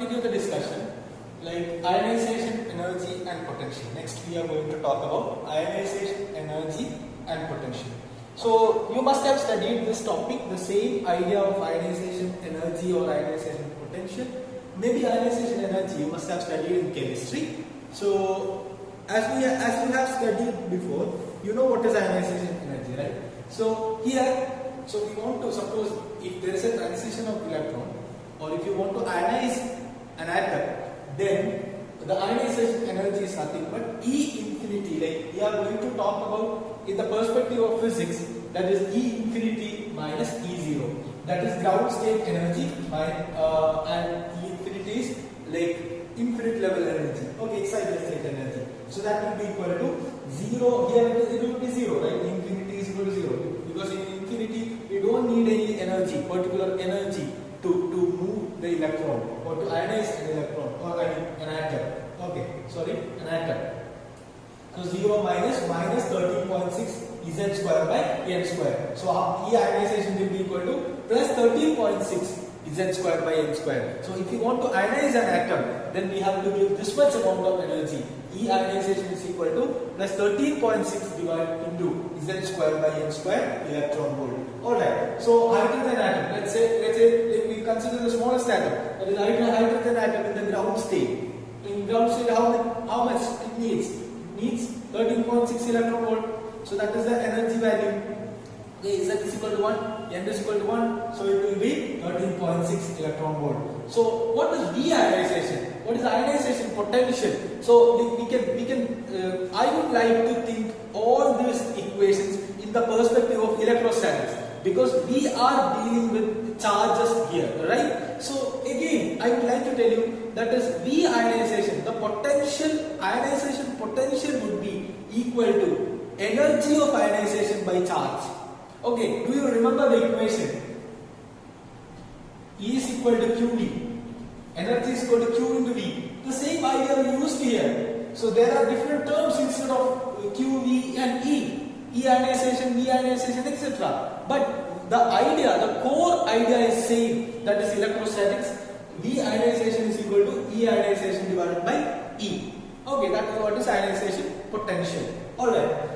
continue the discussion like ionization energy and potential. Next we are going to talk about ionization energy and potential. So you must have studied this topic, the same idea of ionization energy or ionization potential. Maybe ionization energy you must have studied in chemistry. So as you have studied before, you know what is ionization energy, right? So here, so we want to suppose if there is a transition of electron, or if you want to ionize an atom, then the ionization energy is nothing but E infinity. Like we are going to talk about in the perspective of physics, that is E infinity minus E0. That is ground state energy and E infinity is like infinite level energy. Okay, excited state energy. So that will be equal to 0. Here it will be 0, right? Infinity is equal to 0. Because in infinity we don't need any energy, particular energy to move the electron or to ionize an electron or an atom. Okay, sorry, an atom. So 0 minus 13.6 Z square by N square. So E ionization will be equal to plus 13.6 Z square by N square. So if you want to ionize an atom, then we have to give this much amount of energy. E ionization is equal to plus 13.6 divided into Z square by N square electron volt. Alright, so hydrogen atom, let's say we consider the smallest atom, that is hydrogen atom in the ground state. In ground state, how much it needs? It needs 13.6 electron volt. So that is the energy value. Okay, Z is equal to 1, N is equal to 1, so it will be 13.6 electron volt. So what is de-ionization? What is ionization potential? So we can I would like to think all these equations in the perspective of electrostatics, because we are dealing with charges here, right? So again, I would like to tell you that is de-ionization. The potential, ionization potential would be equal to energy of ionization by charge. Okay, do you remember the equation? E is equal to QV. Energy is equal to Q into V. The same idea we used here. So there are different terms instead of QV and E. E ionization, V ionization, etc. But the idea, the core idea is same. That is electrostatics. V ionization is equal to E ionization divided by E. Okay, that is what is ionization potential. Alright.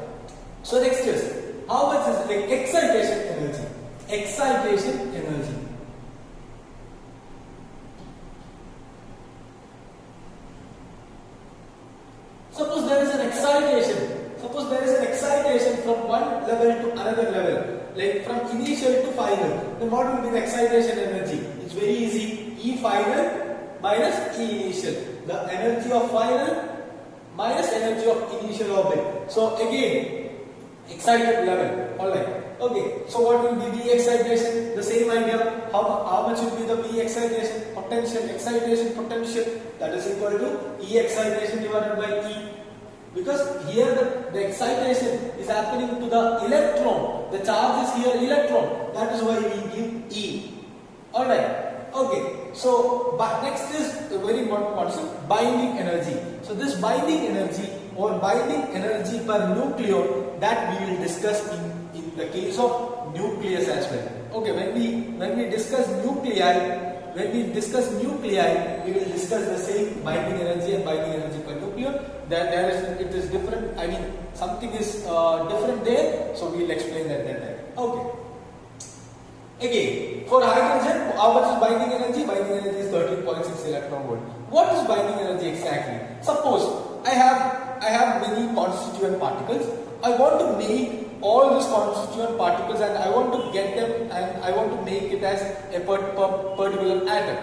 So next is, how much is like excitation energy? Excitation energy. Suppose there is an excitation from one level to another level, like from initial to final. Then what will be the excitation energy? It's very easy. E final minus E initial. The energy of final minus energy of initial orbit. So again, excited level. Alright. Okay. So what will be the excitation? The same idea. How much will be the V excitation potential? Excitation potential, that is equal to E excitation divided by E. Because here the excitation is happening to the electron. The charge is here electron. That is why we give E. Alright. Okay. So but next is a very important concept, binding energy. So this binding energy or binding energy per nucleon, that we will discuss in the case of nucleus as well. Okay, when we discuss nuclei, we will discuss the same binding energy and binding energy per nucleon. It is different. I mean, something is different there, so we will explain that then. Okay. Again, for hydrogen, how much is binding energy? Binding energy is 13.6 electron volt. What is binding energy exactly? Suppose I have many constituent particles. I want to make all these constituent particles and I want to get them and I want to make it as a particular atom.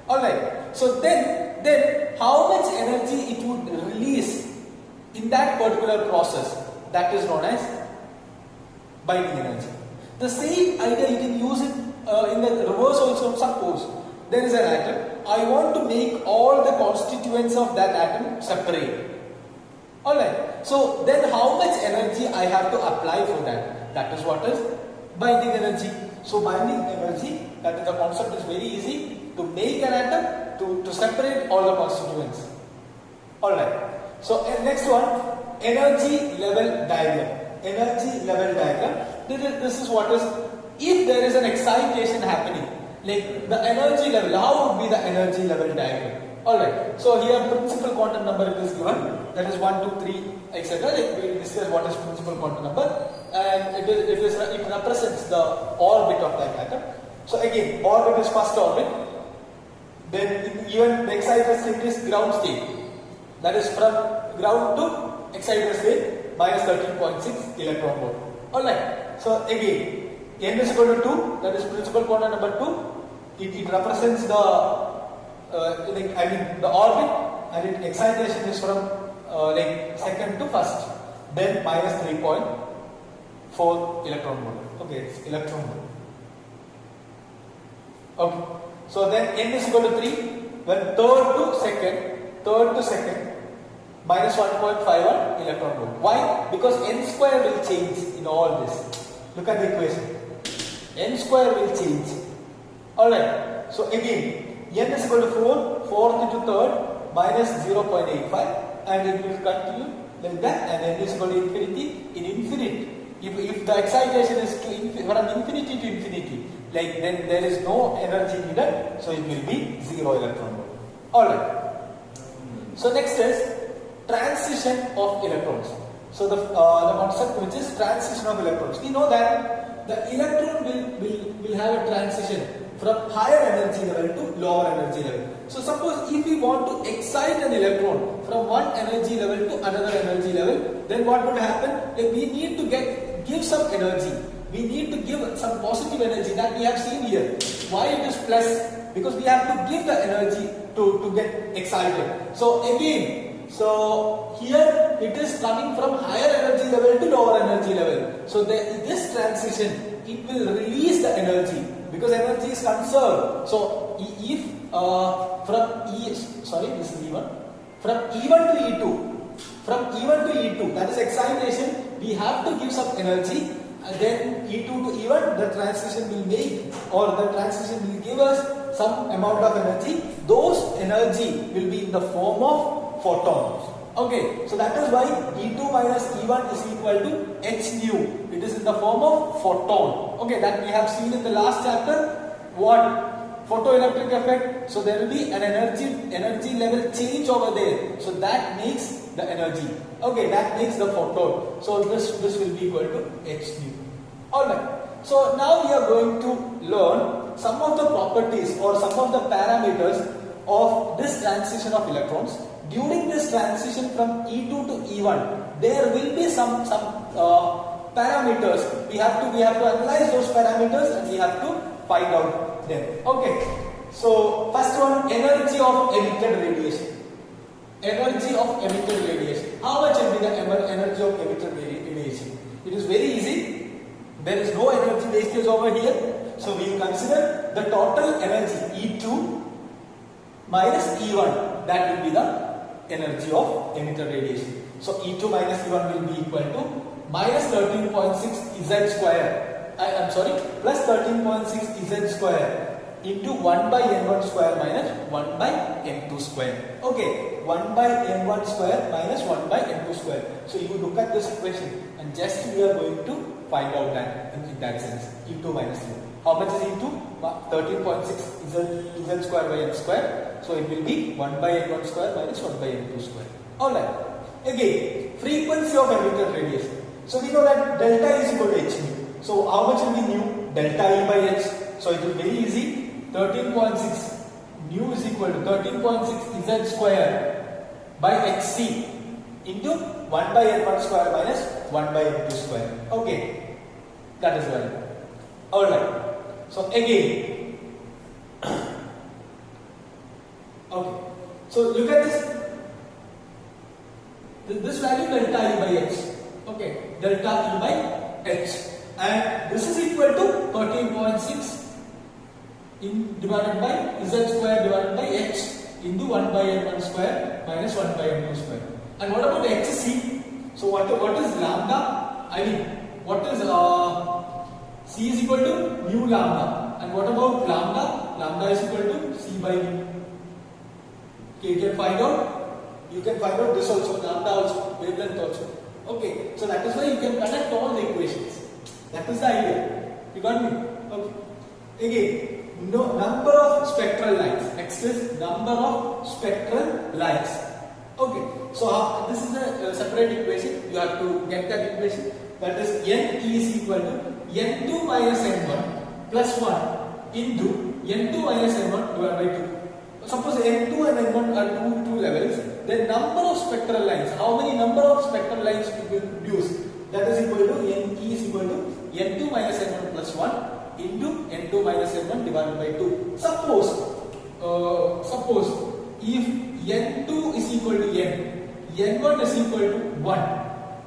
Alright. So then how much energy it would release in that particular process, that is known as binding energy. The same idea you can use it in the reverse also. Suppose there is an atom. I want to make all the constituents of that atom separate. Alright. So then how much energy I have to apply for that? That is what is binding energy. So binding energy, that is the concept is very easy. To make an atom, to separate all the constituents. Alright. So next one, energy level diagram. Energy level diagram. This is what is, if there is an excitation happening, Like the energy level, how would be the energy level diagram? Alright, so here principal quantum number is given, that is 1, 2, 3, etc. Like we will discuss what is principal quantum number, and it represents the orbit of that atom. So again, orbit is first orbit, then even the excited state is ground state, that is from ground to excited state minus 13.6 electron volt. Alright, so again, n is equal to 2, that is principal quantum number 2. It represents the the orbit, and its excitation is from second to first, then minus 3.4 electron volt. Okay, it's electron volt. Okay, so then n is equal to 3, when third to second minus 1.51 electron volt. Why? Because n square will change in all this. Look at the equation. N square will change. Alright, so again, n is equal to 4, fourth into third minus 0.85, and it will continue like that, and n is equal to infinity. In infinite, if the excitation is from infinity to infinity, like then there is no energy needed, so it will be 0 electron volt. Alright, so next is transition of electrons. So the concept which is transition of electrons. We know that the electron will have a transition from higher energy level to lower energy level. So suppose if we want to excite an electron from one energy level to another energy level, then what would happen? Like we need to give some energy. We need to give some positive energy that we have seen here. Why it is plus? Because we have to give the energy to get excited. So again, so here it is coming from higher energy level to lower energy level. So this transition, it will release the energy, because energy is conserved. So if this is E1, from E1 to E2, that is excitation, we have to give some energy, and then E2 to E1, the transition will make, or the transition will give us some amount of energy. Those energy will be in the form of photons. Okay, so that is why E2 minus E1 is equal to h nu. It is in the form of photon. Okay, that we have seen in the last chapter. What? Photoelectric effect. So there will be an energy level change over there. So that makes the energy. Okay, that makes the photon. So this will be equal to h nu. Alright. So now we are going to learn some of the properties or some of the parameters of this transition of electrons. During this transition from E2 to E1, there will be some parameters. We have to analyze those parameters, and we have to find out them. Okay. So first one, energy of emitted radiation. Energy of emitted radiation. How much will be the energy of emitted radiation? It is very easy. There is no energy wastage over here. So we will consider the total energy E2 minus E1. That will be the energy of emitted radiation. So E2 minus E1 will be equal to minus 13.6 Z square. Plus 13.6 Z square into 1 by N1 square minus 1 by N2 square. Okay, 1 by N1 square minus 1 by N2 square. So you look at this equation, and just we are going to find out that in that sense. E2 minus E1. How much is E2? 13.6 Z square by N square. So it will be 1 by N1 square minus 1 by N2 square. Alright. Again, frequency of emitted radiation. So we know that delta is equal to h nu. So how much will be nu? Delta E by h. So it will be very easy. 13.6 nu is equal to 13.6 Z square by hc into 1 by N1 square minus 1 by N2 square. Okay. That is right. Alright. So again, okay. So look at this. This value delta E by h. Okay, delta E by h, and this is equal to 13.6 divided by z square divided by h into 1 by N1 square minus 1 by N2 square. And what about hc? So what is lambda? I mean, what is c is equal to mu lambda, and what about lambda? Lambda is equal to c by mu. Okay, you can find out this also, lambda also, wavelength also. Okay, so that is why you can connect all the equations. That is the idea. You got me? Okay. Again, no, number of spectral lines. Next is number of spectral lines. Okay, so this is a separate equation. You have to get that equation. That is n is equal to n2 minus n1 plus 1 into n2 minus n1 divided by 2. Suppose n2 and n1 are two levels. The number of spectral lines, how many number of spectral lines you will produce? That is equal to n is equal to n2 minus n1 plus 1 into n2 minus n1 divided by 2. Suppose if n2 is equal to n, n1 is equal to 1.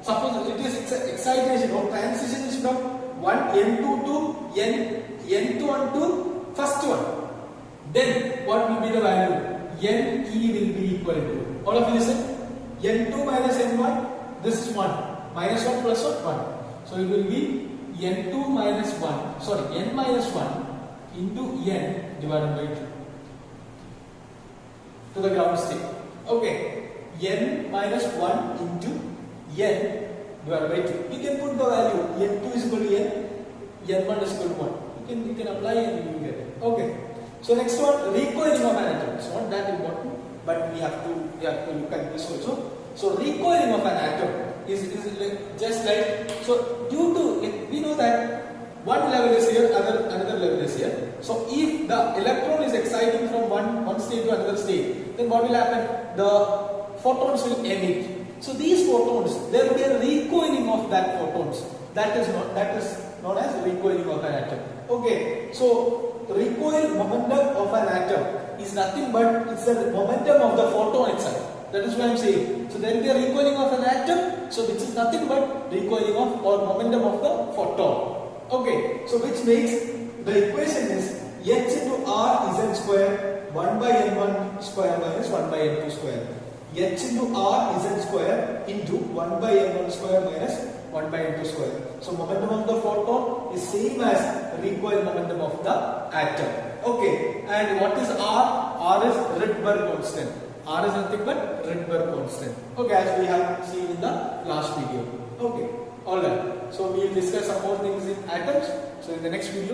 Suppose it is excitation or transition is from n2 to n2 to first one. Then what will be the value? Ne will be equal to, all of you listen, n2 minus n1, this is 1, minus 1 plus 1, 1. So it will be n2 minus 1, sorry, n minus 1 into n divided by 2 to the ground state. Okay, n minus 1 into n divided by 2. You can put the value n2 is equal to n, n1 is equal to 1. You can apply and you will get it. Okay. So next one, recoiling of an atom. It's not that important, but we have to look at this also. So recoiling of an atom is just like, so due to we know that one level is here, another level is here. So if the electron is exciting from one state to another state, then what will happen? The photons will emit. So these photons, there will be a recoiling of that photons. That is known as recoiling of an atom. Okay, so recoil momentum of an atom is nothing but it's the momentum of the photon itself. That is what I am saying. So there will be a recoiling of an atom, so which is nothing but recoiling of or momentum of the photon. Okay, so which makes the equation is h into r z square 1 by n1 square minus 1 by n2 square. H into r z square into 1 by n1 square minus 1 by n2 square. So momentum of the photon is same as recoil momentum of the atom. Okay, and what is r? R is Rydberg constant. R is nothing but Rydberg constant. Okay, as we have seen in the last video. Okay, alright. So we will discuss some more things in atoms. So in the next video.